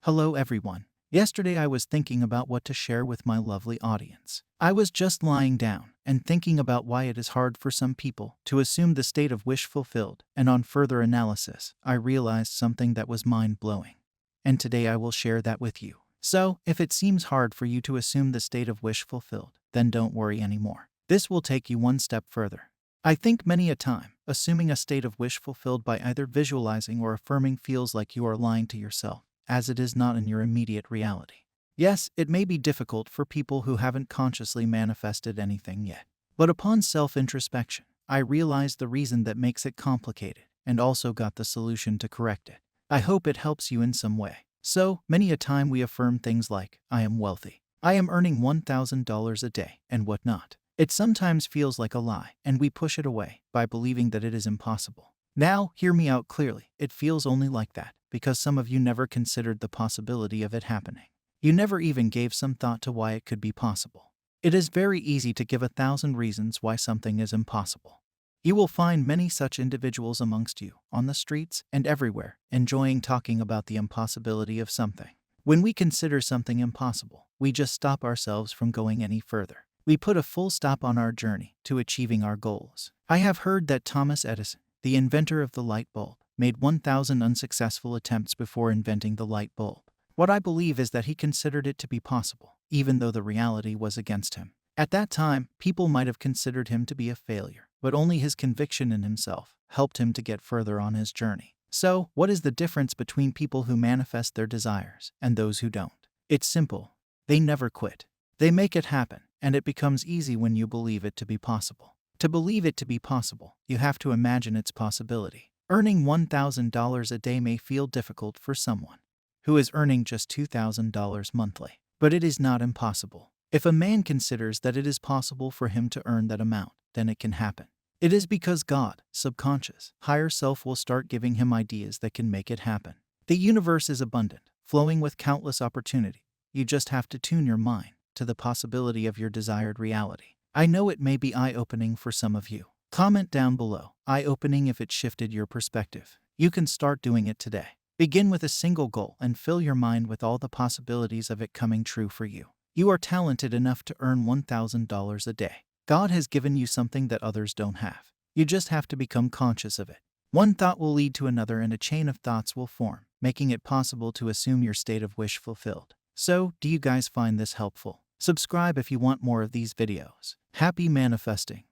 Hello everyone. Yesterday I was thinking about what to share with my lovely audience. I was just lying down and thinking about why it is hard for some people to assume the state of wish fulfilled, and on further analysis, I realized something that was mind-blowing. And today I will share that with you. So, if it seems hard for you to assume the state of wish fulfilled, then don't worry anymore. This will take you one step further. I think many a time, assuming a state of wish fulfilled by either visualizing or affirming feels like you are lying to yourself, as it is not in your immediate reality. Yes, it may be difficult for people who haven't consciously manifested anything yet. But upon self-introspection, I realized the reason that makes it complicated, and also got the solution to correct it. I hope it helps you in some way. So, many a time we affirm things like, I am wealthy, I am earning $1,000 a day, and whatnot. It sometimes feels like a lie, and we push it away by believing that it is impossible. Now, hear me out clearly. It feels only like that because some of you never considered the possibility of it happening. You never even gave some thought to why it could be possible. It is very easy to give 1,000 reasons why something is impossible. You will find many such individuals amongst you, on the streets and everywhere, enjoying talking about the impossibility of something. When we consider something impossible, we just stop ourselves from going any further. We put a full stop on our journey to achieving our goals. I have heard that Thomas Edison, the inventor of the light bulb, made 1,000 unsuccessful attempts before inventing the light bulb. What I believe is that he considered it to be possible, even though the reality was against him. At that time, people might have considered him to be a failure, but only his conviction in himself helped him to get further on his journey. So, what is the difference between people who manifest their desires and those who don't? It's simple. They never quit. They make it happen, and it becomes easy when you believe it to be possible. To believe it to be possible, you have to imagine its possibility. Earning $1,000 a day may feel difficult for someone who is earning just $2,000 monthly, but it is not impossible. If a man considers that it is possible for him to earn that amount, then it can happen. It is because God, subconscious, higher self will start giving him ideas that can make it happen. The universe is abundant, flowing with countless opportunity. You just have to tune your mind to the possibility of your desired reality. I know it may be eye-opening for some of you. Comment down below, eye-opening if it shifted your perspective. You can start doing it today. Begin with a single goal and fill your mind with all the possibilities of it coming true for you. You are talented enough to earn $1,000 a day. God has given you something that others don't have. You just have to become conscious of it. One thought will lead to another and a chain of thoughts will form, making it possible to assume your state of wish fulfilled. So, do you guys find this helpful? Subscribe if you want more of these videos. Happy manifesting!